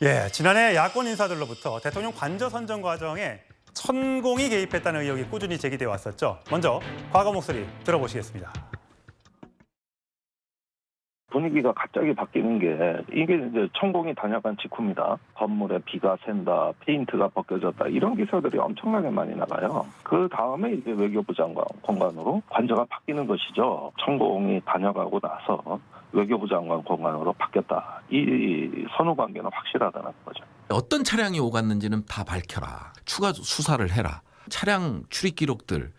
예, 지난해 야권 인사들로부터 대통령 관저 선정 과정에 천공이 개입했다는 의혹이 꾸준히 제기돼 왔었죠. 먼저 과거 목소리 들어보시겠습니다. 분위기가 갑자기 바뀌는 게 이게 이제 천공이 다녀간 직후입니다. 건물에 비가 샌다, 페인트가 벗겨졌다 이런 기사들이 엄청나게 많이 나가요. 그 다음에 이제 외교부 장관 공간으로 관저가 바뀌는 것이죠. 천공이 다녀가고 나서 외교부 장관 공간으로 바뀌었다. 이 선후 관계는 확실하다는 거죠. 어떤 차량이 오갔는지는 다 밝혀라. 추가 수사를 해라. 차량 출입 기록들,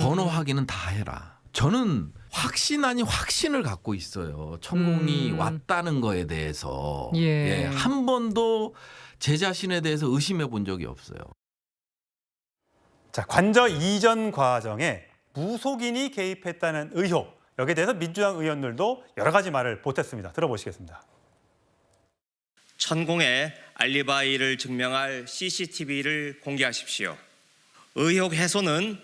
번호 확인은 다 해라. 저는 확신 아닌 확신을 갖고 있어요. 천공이 왔다는 거에 대해서. 예, 한 번도 제 자신에 대해서 의심해 본 적이 없어요. 자, 관저 이전 과정에 무속인이 개입했다는 의혹. 여기에 대해서 민주당 의원들도 여러 가지 말을 보탰습니다. 들어보시겠습니다. 천공의 알리바이를 증명할 CCTV를 공개하십시오. 의혹 해소는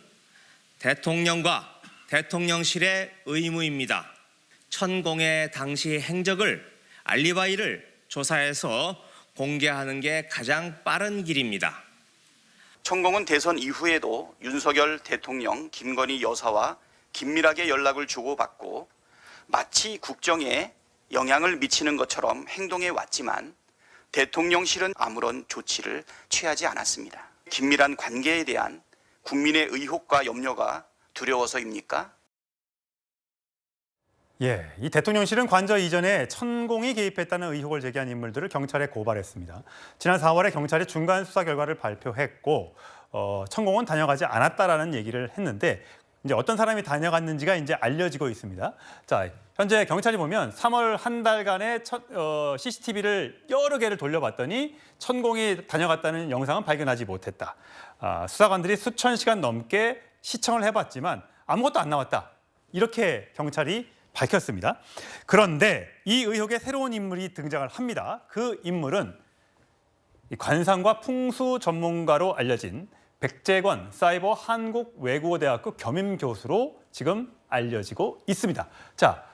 대통령과 대통령실의 의무입니다. 천공의 당시 행적을 알리바이를 조사해서 공개하는 게 가장 빠른 길입니다. 천공은 대선 이후에도 윤석열 대통령, 김건희 여사와 긴밀하게 연락을 주고받고 마치 국정에 영향을 미치는 것처럼 행동해 왔지만 대통령실은 아무런 조치를 취하지 않았습니다. 긴밀한 관계에 대한 국민의 의혹과 염려가 두려워서입니까? 예, 이 대통령실은 관저 이전에 천공이 개입했다는 의혹을 제기한 인물들을 경찰에 고발했습니다. 지난 4월에 경찰이 중간 수사 결과를 발표했고 천공은 다녀가지 않았다라는 얘기를 했는데 이제 어떤 사람이 다녀갔는지가 이제 알려지고 있습니다. 자, 현재 경찰이 보면 3월 한 달간의 CCTV를 여러 개를 돌려봤더니 천공이 다녀갔다는 영상은 발견하지 못했다. 수사관들이 수천 시간 넘게 시청을 해봤지만 아무것도 안 나왔다. 이렇게 경찰이 밝혔습니다. 그런데 이 의혹에 새로운 인물이 등장을 합니다. 그 인물은 관상과 풍수 전문가로 알려진 백재권 사이버 한국외국어대학교 겸임 교수로 지금 알려지고 있습니다. 자,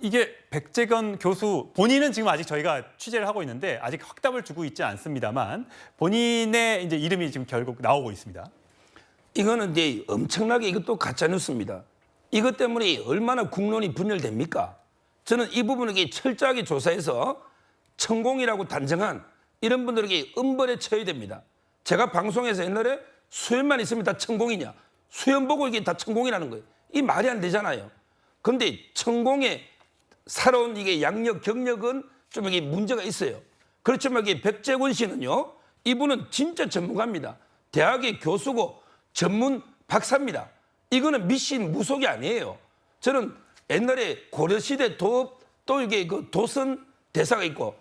이게 백재권 교수 본인은 지금 아직 저희가 취재를 하고 있는데 아직 확답을 주고 있지 않습니다만 본인의 이제 이름이 지금 결국 나오고 있습니다. 이거는 이제 엄청나게 이것도 가짜 뉴스입니다. 이것 때문에 얼마나 국론이 분열됩니까? 저는 이 부분을 철저하게 조사해서 천공이라고 단정한 이런 분들에게 엄벌에 처해야 됩니다. 제가 방송에서 옛날에 수염만 있으면 다 천공이냐, 수염 보고 이게 다 천공이라는 거예요. 이 말이 안 되잖아요. 그런데 천공에 살아온 이게 양력, 경력은 좀 이게 문제가 있어요. 그렇지만 이게 백재권 씨는요, 이분은 진짜 전문가입니다. 대학의 교수고 전문 박사입니다. 이거는 미신 무속이 아니에요. 저는 옛날에 고려시대 또 이게 그 도선 대사가 있고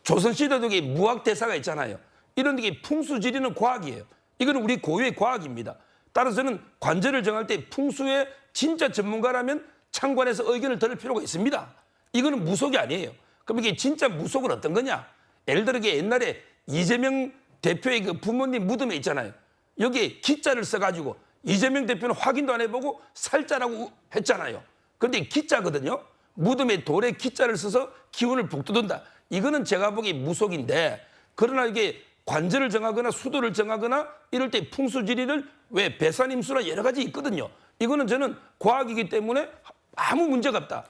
조선시대도 이게 무학 대사가 있잖아요. 이런 게 풍수지리는 과학이에요. 이거는 우리 고유의 과학입니다. 따라서 저는 관절을 정할 때 풍수의 진짜 전문가라면 창관해서 의견을 들을 필요가 있습니다. 이거는 무속이 아니에요. 그럼 이게 진짜 무속은 어떤 거냐? 예를 들어 옛날에 이재명 대표의 그 부모님 무덤에 있잖아요. 여기에 기자를 써가지고 이재명 대표는 확인도 안 해보고 살자라고 했잖아요. 그런데 기자거든요. 무덤에 돌에 기자를 써서 기운을 북돋운다. 이거는 제가 보기에 무속인데, 그러나 이게 관절을 정하거나 수도를 정하거나 이럴 때 풍수지리를 왜 배산임수나 여러 가지 있거든요. 이거는 저는 과학이기 때문에 아무 문제가 없다.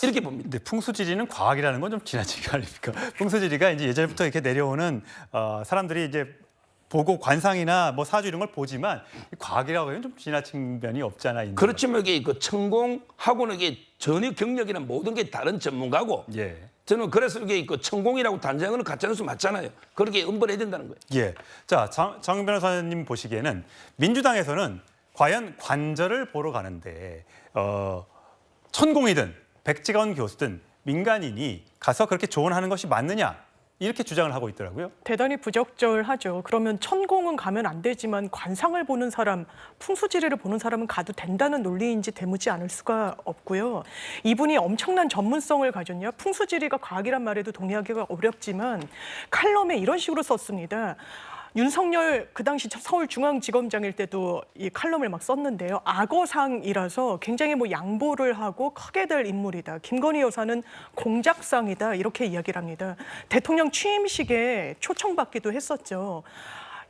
이렇게 봅니다. 근데 풍수지리는 과학이라는 건 좀 지나친 거 아닙니까? 풍수지리가 이제 예전부터 이렇게 내려오는 사람들이 이제 보고 관상이나 뭐 사주 이런 걸 보지만 과학이라고 하면 좀 지나친 면이 없지 않아 있는. 그렇지만 이게 그 천공하고는 이게 전혀 경력이나 모든 게 다른 전문가고. 예. 저는 그래서 이게 그 천공이라고 단정하는 가짜뉴스 맞잖아요. 그렇게 엄벌해야 된다는 거예요. 예. 자, 장 변호사님 보시기에는 민주당에서는 과연 관절을 보러 가는데 천공이든 백재권 교수든 민간인이 가서 그렇게 조언하는 것이 맞느냐? 이렇게 주장을 하고 있더라고요. 대단히 부적절하죠. 그러면 천공은 가면 안 되지만 관상을 보는 사람, 풍수지리를 보는 사람은 가도 된다는 논리인지 되묻지 않을 수가 없고요. 이분이 엄청난 전문성을 가졌냐. 풍수지리가 과학이란 말에도 동의하기가 어렵지만 칼럼에 이런 식으로 썼습니다. 윤석열 그 당시 서울중앙지검장일 때도 이 칼럼을 막 썼는데요. 악어상이라서 굉장히 뭐 양보를 하고 크게 될 인물이다. 김건희 여사는 공작상이다. 이렇게 이야기를 합니다. 대통령 취임식에 초청받기도 했었죠.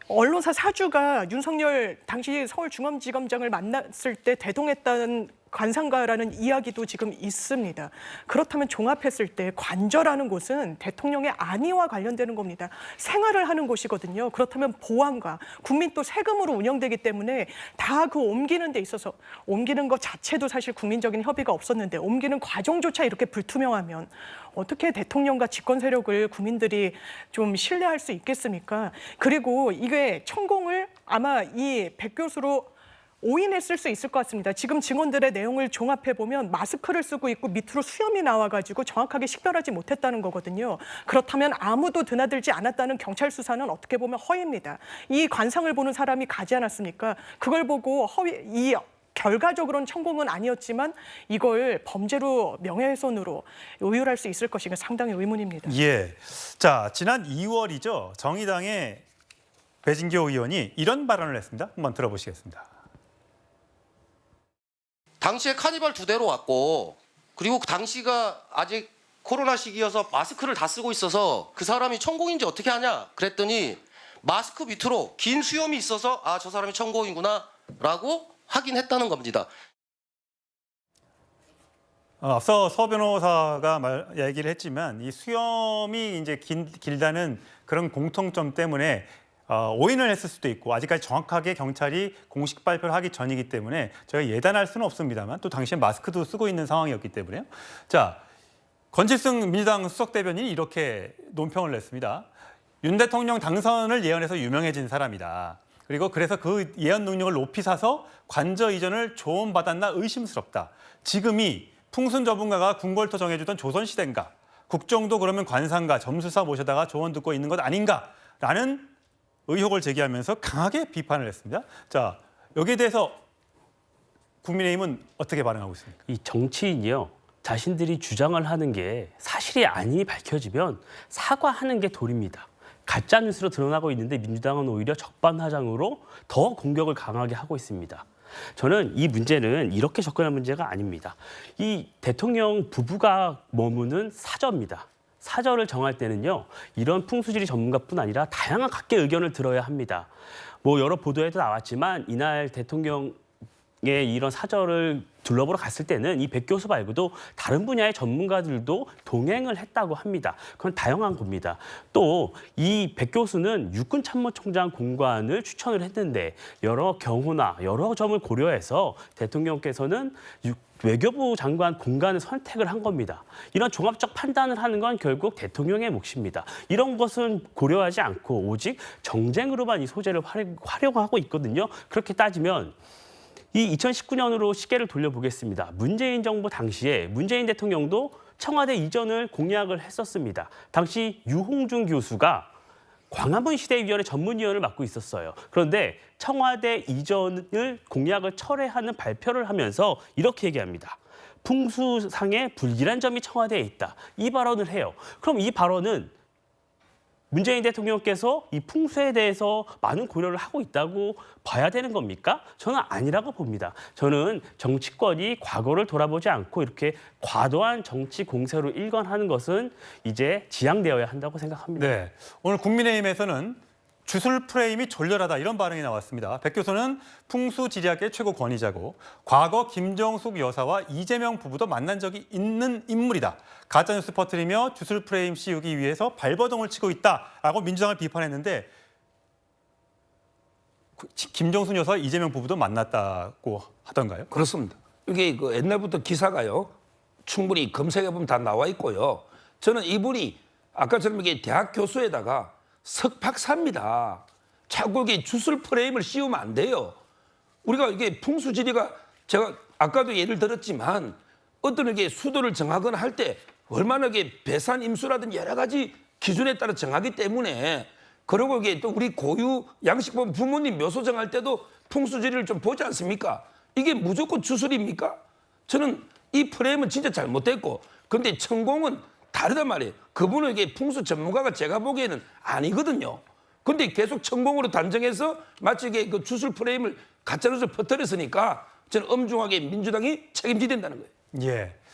언론사 사주가 윤석열 당시 서울중앙지검장을 만났을 때 대동했다는 관상가라는 이야기도 지금 있습니다. 그렇다면 종합했을 때 관저라는 곳은 대통령의 안위와 관련되는 겁니다. 생활을 하는 곳이거든요. 그렇다면 보안과 국민 또 세금으로 운영되기 때문에 다 그 옮기는 데 있어서 옮기는 것 자체도 사실 국민적인 협의가 없었는데 옮기는 과정조차 이렇게 불투명하면 어떻게 대통령과 집권 세력을 국민들이 좀 신뢰할 수 있겠습니까? 그리고 이게 천공을 아마 이 백 교수로 오인했을 수 있을 것 같습니다. 지금 증언들의 내용을 종합해 보면 마스크를 쓰고 있고 밑으로 수염이 나와가지고 정확하게 식별하지 못했다는 거거든요. 그렇다면 아무도 드나들지 않았다는 경찰 수사는 어떻게 보면 허위입니다. 이 관상을 보는 사람이 가지 않았습니까? 그걸 보고 이 결과적으로는 천공은 아니었지만 이걸 범죄로 명예훼손으로 의율할 수 있을 것인가 상당히 의문입니다. 예. 자, 지난 2월이죠. 정의당의 배진교 의원이 이런 발언을 했습니다. 한번 들어보시겠습니다. 당시에 카니발 2대로 왔고 그리고 그 당시가 아직 코로나 시기여서 마스크를 다 쓰고 있어서 그 사람이 천공인지 어떻게 하냐 그랬더니 마스크 밑으로 긴 수염이 있어서 아, 저 사람이 천공이구나 라고 확인했다는 겁니다. 앞서 서 변호사가 얘기를 했지만 이 수염이 이제 길다는 그런 공통점 때문에 오인을 했을 수도 있고 아직까지 정확하게 경찰이 공식 발표를 하기 전이기 때문에 저희가 예단할 수는 없습니다만 또 당시에 마스크도 쓰고 있는 상황이었기 때문에요. 자, 권칠승 민주당 수석 대변인이 이렇게 논평을 냈습니다. 윤 대통령 당선을 예언해서 유명해진 사람이다. 그리고 그래서 그 예언 능력을 높이 사서 관저 이전을 조언받았나 의심스럽다. 지금이 풍순 전문가가 궁궐터 정해주던 조선시대인가? 국정도 그러면 관상가, 점수사 모셔다가 조언 듣고 있는 것 아닌가라는 의혹을 제기하면서 강하게 비판을 했습니다. 자, 여기에 대해서 국민의힘은 어떻게 반응하고 있습니까? 이 정치인이요. 자신들이 주장을 하는 게 사실이 아님이 밝혀지면 사과하는 게 도리입니다. 가짜 뉴스로 드러나고 있는데 민주당은 오히려 적반하장으로 더 공격을 강하게 하고 있습니다. 저는 이 문제는 이렇게 접근할 문제가 아닙니다. 이 대통령 부부가 머무는 사저입니다. 사저를 정할 때는요, 이런 풍수지리 전문가뿐 아니라 다양한 각계 의견을 들어야 합니다. 뭐 여러 보도에도 나왔지만 이날 대통령의 이런 사저를 둘러보러 갔을 때는 이 백 교수 말고도 다른 분야의 전문가들도 동행을 했다고 합니다. 그건 다양한 겁니다. 또 이 백 교수는 육군 참모총장 공관을 추천을 했는데 여러 경우나 여러 점을 고려해서 대통령께서는 외교부 장관 공관을 선택을 한 겁니다. 이런 종합적 판단을 하는 건 결국 대통령의 몫입니다. 이런 것은 고려하지 않고 오직 정쟁으로만 이 소재를 활용하고 있거든요. 그렇게 따지면 이 2019년으로 시계를 돌려보겠습니다. 문재인 정부 당시에 문재인 대통령도 청와대 이전을 공약을 했었습니다. 당시 유홍준 교수가 광화문 시대위원회 전문위원을 맡고 있었어요. 그런데 청와대 이전을 공약을 철회하는 발표를 하면서 이렇게 얘기합니다. 풍수상의 불길한 점이 청와대에 있다. 이 발언을 해요. 그럼 이 발언은 문재인 대통령께서 이 풍수에 대해서 많은 고려를 하고 있다고 봐야 되는 겁니까? 저는 아니라고 봅니다. 저는 정치권이 과거를 돌아보지 않고 이렇게 과도한 정치 공세로 일관하는 것은 이제 지양되어야 한다고 생각합니다. 네, 오늘 국민의힘에서는 주술 프레임이 졸렬하다 이런 반응이 나왔습니다. 백 교수는 풍수지리학계 최고 권위자고 과거 김정숙 여사와 이재명 부부도 만난 적이 있는 인물이다. 가짜뉴스 퍼뜨리며 주술 프레임 씌우기 위해서 발버둥을 치고 있다라고 민주당을 비판했는데 김정숙 여사와 이재명 부부도 만났다고 하던가요? 그렇습니다. 이게 그 옛날부터 기사가요. 충분히 검색해보면 다 나와 있고요. 저는 이분이 아까처럼 이게 대학 교수에다가 석박사입니다. 자꾸 이게 주술 프레임을 씌우면 안 돼요. 우리가 이게 풍수지리가 제가 아까도 예를 들었지만 어떤 이게 수도를 정하거나 할 때 얼마나 이게 배산 임수라든 여러 가지 기준에 따라 정하기 때문에 그리고 이게 또 우리 고유 양식범 부모님 묘소 정할 때도 풍수지리를 좀 보지 않습니까? 이게 무조건 주술입니까? 저는 이 프레임은 진짜 잘못됐고 근데 천공은 다르단 말이에요. 그분은 이게 풍수 전문가가 제가 보기에는 아니거든요. 근데 계속 천공으로 단정해서 마치 이게 그 주술 프레임을 가짜뉴스를 퍼뜨렸으니까 저는 엄중하게 민주당이 책임져야 된다는 거예요. 예.